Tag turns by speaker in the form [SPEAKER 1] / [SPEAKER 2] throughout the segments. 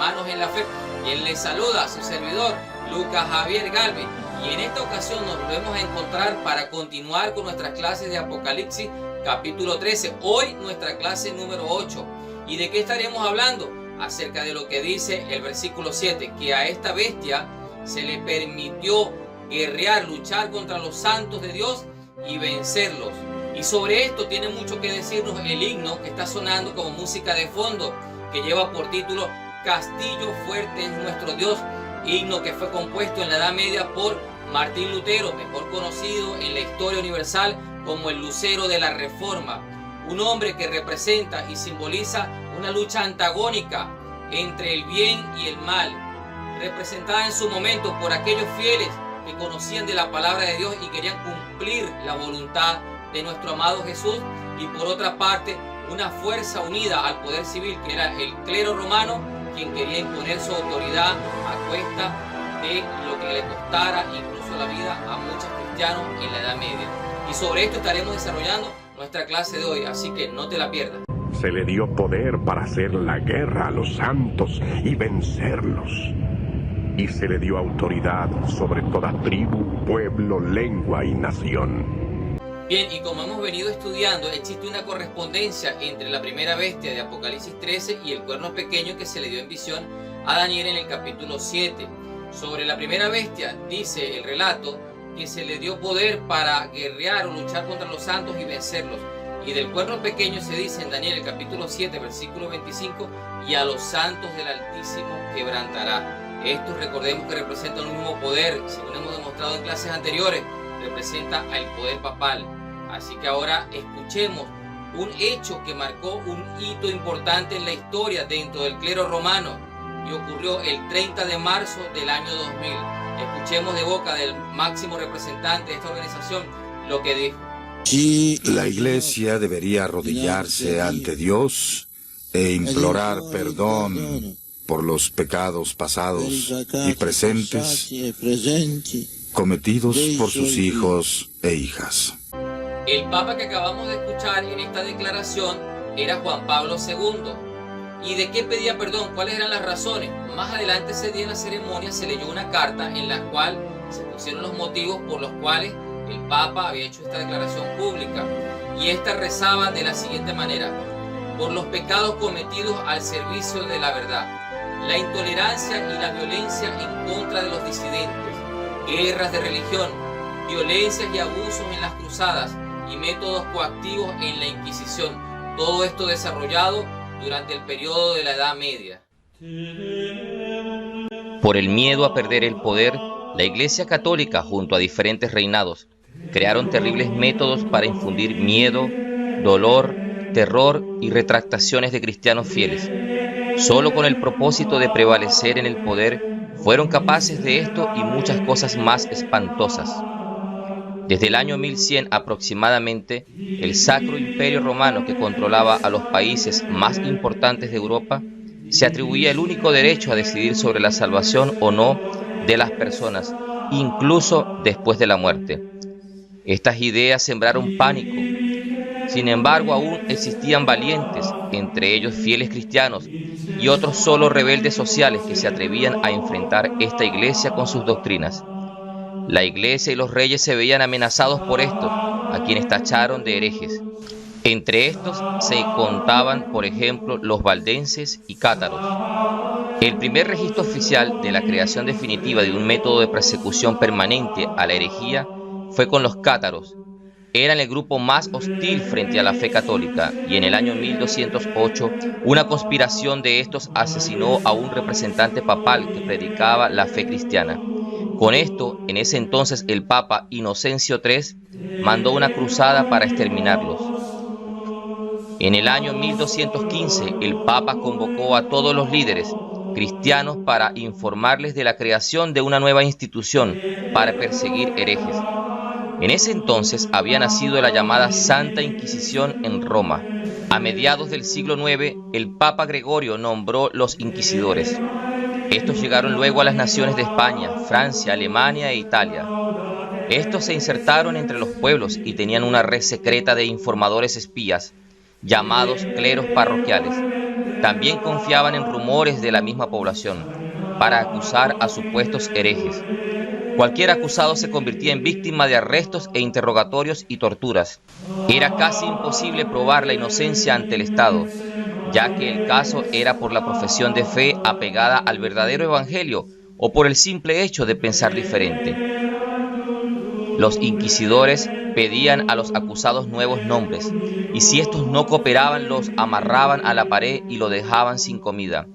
[SPEAKER 1] hermanos en la fe. Quien les saluda a su servidor, Lucas Javier Galvez. Y en esta ocasión nos volvemos a encontrar para continuar con nuestras clases de Apocalipsis capítulo 13. Hoy nuestra clase número 8. ¿Y de qué estaremos hablando? Acerca de lo que dice el versículo 7, que a esta bestia se le permitió guerrear, luchar contra los santos de Dios y vencerlos. Y sobre esto tiene mucho que decirnos el himno que está sonando como música de fondo, que lleva por título Castillo fuerte es nuestro Dios, himno que fue compuesto en la Edad Media por Martín Lutero, mejor conocido en la historia universal como el Lucero de la Reforma, un hombre que representa y simboliza una lucha antagónica entre el bien y el mal, representada en su momento por aquellos fieles que conocían de la palabra de Dios y querían cumplir la voluntad de nuestro amado Jesús, y por otra parte una fuerza unida al poder civil que era el clero romano, quien quería imponer su autoridad a cuesta de lo que le costara incluso la vida a muchos cristianos en la Edad Media. Y sobre esto estaremos desarrollando nuestra clase de hoy, así que no te la pierdas.
[SPEAKER 2] Se le dio poder para hacer la guerra a los santos y vencerlos. Y se le dio autoridad sobre toda tribu, pueblo, lengua y nación.
[SPEAKER 1] Bien, y como hemos venido estudiando, existe una correspondencia entre la primera bestia de Apocalipsis 13 y el cuerno pequeño que se le dio en visión a Daniel en el capítulo 7. Sobre la primera bestia dice el relato que se le dio poder para guerrear o luchar contra los santos y vencerlos. Y del cuerno pequeño se dice en Daniel el capítulo 7, versículo 25, y a los santos del Altísimo quebrantará. Estos recordemos que representan un mismo poder, según hemos demostrado en clases anteriores, representa al poder papal. Así que ahora escuchemos un hecho que marcó un hito importante en la historia dentro del clero romano y ocurrió el 30 de marzo del año 2000. Escuchemos de boca del máximo representante de esta organización lo que dijo.
[SPEAKER 3] La Iglesia debería arrodillarse ante Dios e implorar perdón por los pecados pasados y presentes cometidos por sus hijos e hijas.
[SPEAKER 1] El Papa que acabamos de escuchar en esta declaración era Juan Pablo II. ¿Y de qué pedía perdón? ¿Cuáles eran las razones? Más adelante ese día en la ceremonia se leyó una carta en la cual se pusieron los motivos por los cuales el Papa había hecho esta declaración pública. Y esta rezaba de la siguiente manera: por los pecados cometidos al servicio de la verdad, la intolerancia y la violencia en contra de los disidentes, guerras de religión, violencias y abusos en las cruzadas y métodos coactivos en la Inquisición. Todo esto desarrollado durante el periodo de la Edad Media.
[SPEAKER 4] Por el miedo a perder el poder, la Iglesia Católica, junto a diferentes reinados, crearon terribles métodos para infundir miedo, dolor, terror y retractaciones de cristianos fieles. Solo con el propósito de prevalecer en el poder, fueron capaces de esto y muchas cosas más espantosas. Desde el año 1100 aproximadamente, el Sacro Imperio Romano, que controlaba a los países más importantes de Europa, se atribuía el único derecho a decidir sobre la salvación o no de las personas, incluso después de la muerte. Estas ideas sembraron pánico. Sin embargo, aún existían valientes, entre ellos fieles cristianos, y otros solo rebeldes sociales que se atrevían a enfrentar esta iglesia con sus doctrinas. La iglesia y los reyes se veían amenazados por estos, a quienes tacharon de herejes. Entre estos se contaban, por ejemplo, los valdenses y cátaros. El primer registro oficial de la creación definitiva de un método de persecución permanente a la herejía fue con los cátaros. Eran el grupo más hostil frente a la fe católica, y en el año 1208 una conspiración de estos asesinó a un representante papal que predicaba la fe cristiana. Con esto, en ese entonces el Papa Inocencio III mandó una cruzada para exterminarlos. En el año 1215 el Papa convocó a todos los líderes cristianos para informarles de la creación de una nueva institución para perseguir herejes. En ese entonces había nacido la llamada Santa Inquisición en Roma. A mediados del siglo IX, el Papa Gregorio nombró los inquisidores. Estos llegaron luego a las naciones de España, Francia, Alemania e Italia. Estos se insertaron entre los pueblos y tenían una red secreta de informadores espías, llamados cleros parroquiales. También confiaban en rumores de la misma población para acusar a supuestos herejes. Cualquier acusado se convertía en víctima de arrestos e interrogatorios y torturas. Era casi imposible probar la inocencia ante el Estado, ya que el caso era por la profesión de fe apegada al verdadero evangelio o por el simple hecho de pensar diferente. Los inquisidores pedían a los acusados nuevos nombres, y si estos no cooperaban, los amarraban a la pared y lo dejaban sin comida.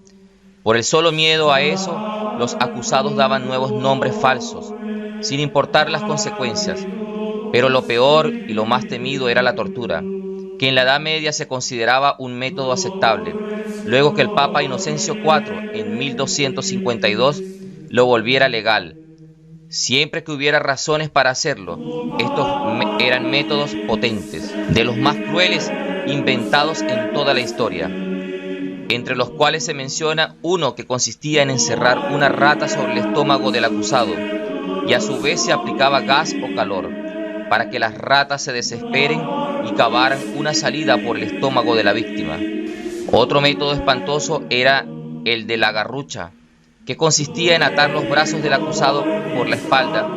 [SPEAKER 4] Por el solo miedo a eso, los acusados daban nuevos nombres falsos, sin importar las consecuencias. Pero lo peor y lo más temido era la tortura, que en la Edad Media se consideraba un método aceptable, luego que el Papa Inocencio IV, en 1252, lo volviera legal. Siempre que hubiera razones para hacerlo, estos eran métodos potentes, de los más crueles inventados en toda la historia, entre los cuales se menciona uno que consistía en encerrar una rata sobre el estómago del acusado, y a su vez se aplicaba gas o calor, para que las ratas se desesperen y cavaran una salida por el estómago de la víctima. Otro método espantoso era el de la garrucha, que consistía en atar los brazos del acusado por la espalda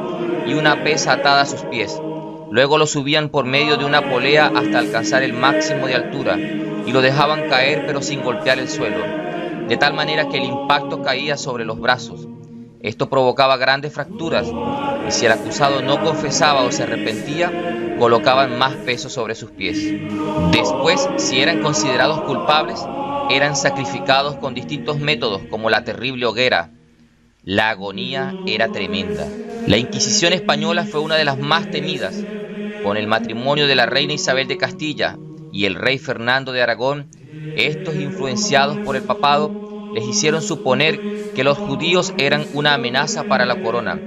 [SPEAKER 4] y una pesa atada a sus pies. Luego lo subían por medio de una polea hasta alcanzar el máximo de altura y lo dejaban caer pero sin golpear el suelo, de tal manera que el impacto caía sobre los brazos. Esto provocaba grandes fracturas y si el acusado no confesaba o se arrepentía, colocaban más peso sobre sus pies. Después, si eran considerados culpables, eran sacrificados con distintos métodos como la terrible hoguera. La agonía era tremenda. La Inquisición española fue una de las más temidas. Con el matrimonio de la reina Isabel de Castilla y el rey Fernando de Aragón, estos, influenciados por el papado, les hicieron suponer que los judíos eran una amenaza para la corona,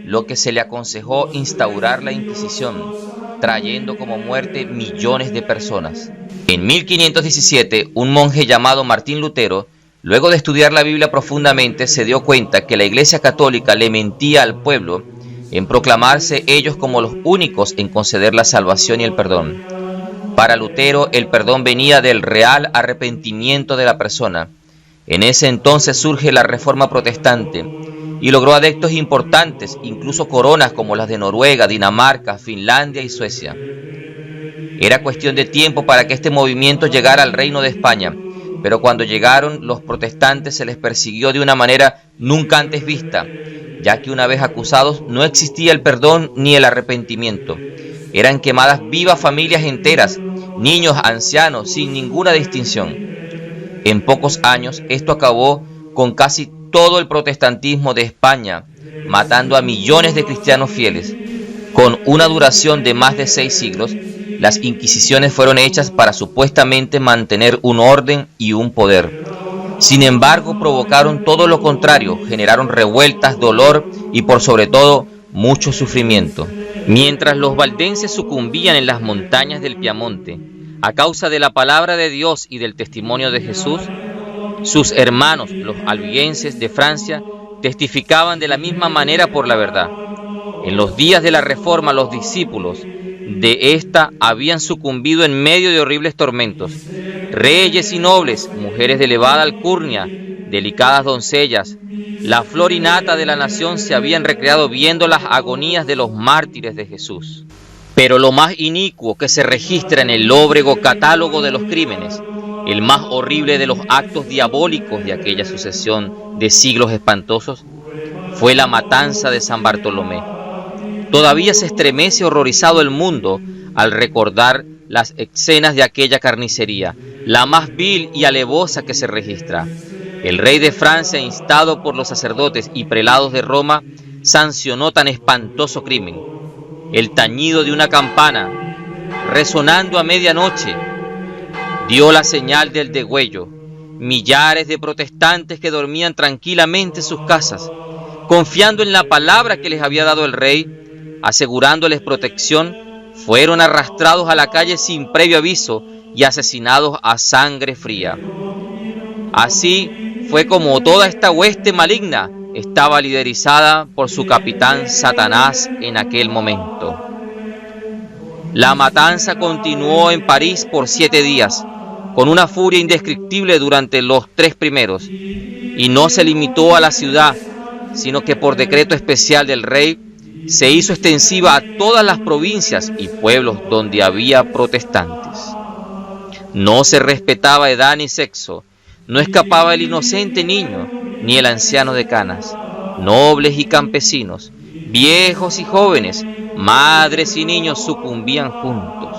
[SPEAKER 4] lo que se le aconsejó instaurar la Inquisición, trayendo como muerte millones de personas. En 1517, un monje llamado Martín Lutero, luego de estudiar la Biblia profundamente, se dio cuenta que la Iglesia Católica le mentía al pueblo en proclamarse ellos como los únicos en conceder la salvación y el perdón. Para Lutero, el perdón venía del real arrepentimiento de la persona. En ese entonces surge la Reforma Protestante y logró adeptos importantes, incluso coronas como las de Noruega, Dinamarca, Finlandia y Suecia. Era cuestión de tiempo para que este movimiento llegara al Reino de España, pero cuando llegaron los protestantes se les persiguió de una manera nunca antes vista, ya que una vez acusados no existía el perdón ni el arrepentimiento. Eran quemadas vivas familias enteras, niños, ancianos, sin ninguna distinción. En pocos años esto acabó con casi todo el protestantismo de España, matando a millones de cristianos fieles. Con una duración de más de 6 siglos, las inquisiciones fueron hechas para supuestamente mantener un orden y un poder. Sin embargo, provocaron todo lo contrario, generaron revueltas, dolor y por sobre todo, mucho sufrimiento. Mientras los valdenses sucumbían en las montañas del Piamonte, a causa de la palabra de Dios y del testimonio de Jesús, sus hermanos, los albigenses de Francia, testificaban de la misma manera por la verdad. En los días de la Reforma, los discípulos de esta habían sucumbido en medio de horribles tormentos. Reyes y nobles, mujeres de elevada alcurnia, delicadas doncellas, la flor y nata de la nación se habían recreado viendo las agonías de los mártires de Jesús. Pero lo más inicuo que se registra en el lóbrego catálogo de los crímenes, el más horrible de los actos diabólicos de aquella sucesión de siglos espantosos, fue la matanza de San Bartolomé. Todavía se estremece horrorizado el mundo al recordar las escenas de aquella carnicería, la más vil y alevosa que se registra. El rey de Francia, instado por los sacerdotes y prelados de Roma, sancionó tan espantoso crimen. El tañido de una campana, resonando a medianoche, dio la señal del degüello. Millares de protestantes que dormían tranquilamente en sus casas, confiando en la palabra que les había dado el rey, asegurándoles protección, fueron arrastrados a la calle sin previo aviso y asesinados a sangre fría. Así fue como toda esta hueste maligna estaba liderizada por su capitán Satanás en aquel momento. La matanza continuó en París por 7 días, con una furia indescriptible durante los 3 primeros, y no se limitó a la ciudad, sino que por decreto especial del rey se hizo extensiva a todas las provincias y pueblos donde había protestantes. No se respetaba edad ni sexo, no escapaba el inocente niño ni el anciano de canas, nobles y campesinos, viejos y jóvenes, madres y niños sucumbían juntos.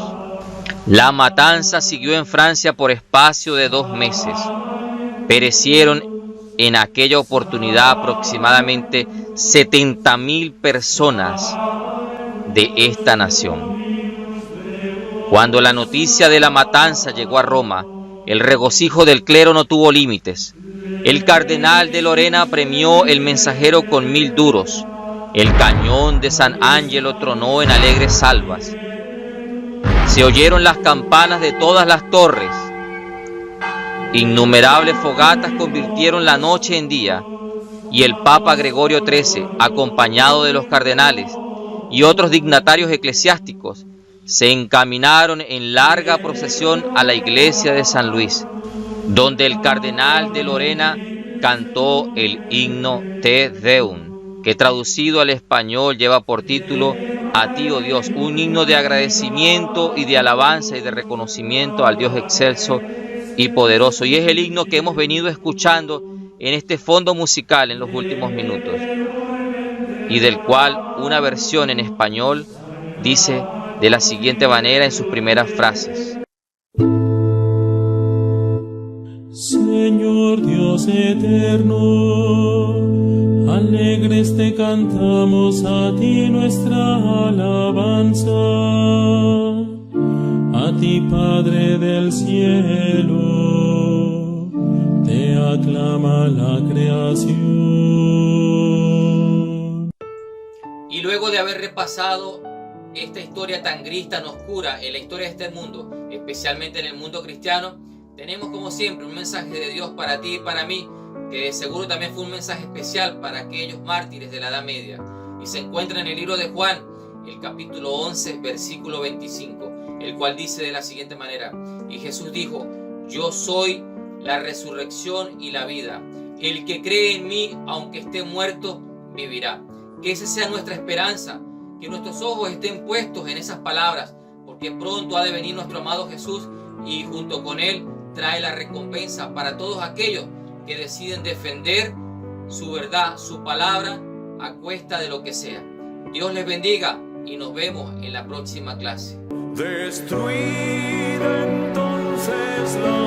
[SPEAKER 4] La matanza siguió en Francia por espacio de 2 meses. Perecieron en aquella oportunidad aproximadamente 70.000 personas de esta nación. Cuando la noticia de la matanza llegó a Roma, el regocijo del clero no tuvo límites. El cardenal de Lorena premió el mensajero con 1000 duros. El cañón de San Angelo tronó en alegres salvas. Se oyeron las campanas de todas las torres. Innumerables fogatas convirtieron la noche en día, y el Papa Gregorio XIII, acompañado de los cardenales y otros dignatarios eclesiásticos, se encaminaron en larga procesión a la iglesia de San Luis, donde el cardenal de Lorena cantó el himno Te Deum, que traducido al español lleva por título A ti, oh Dios, un himno de agradecimiento y de alabanza y de reconocimiento al Dios excelso y poderoso. Y es el himno que hemos venido escuchando en este fondo musical en los últimos minutos, y del cual una versión en español dice de la siguiente manera en sus primeras frases:
[SPEAKER 5] Señor Dios eterno, alegres te cantamos a ti nuestra alabanza. A ti, Padre del cielo, te aclama la creación.
[SPEAKER 1] Y luego de haber repasado esta historia tan gris, tan oscura en la historia de este mundo, especialmente en el mundo cristiano, tenemos como siempre un mensaje de Dios para ti y para mí, que de seguro también fue un mensaje especial para aquellos mártires de la Edad Media, y se encuentra en el libro de Juan, el capítulo 11, versículo 25, el cual dice de la siguiente manera: y Jesús dijo, yo soy la resurrección y la vida, el que cree en mí, aunque esté muerto, vivirá. Que esa sea nuestra esperanza, que nuestros ojos estén puestos en esas palabras, porque pronto ha de venir nuestro amado Jesús, y junto con él trae la recompensa para todos aquellos que deciden defender su verdad, su palabra, a cuesta de lo que sea. Dios les bendiga y nos vemos en la próxima clase.
[SPEAKER 5] Destruida entonces la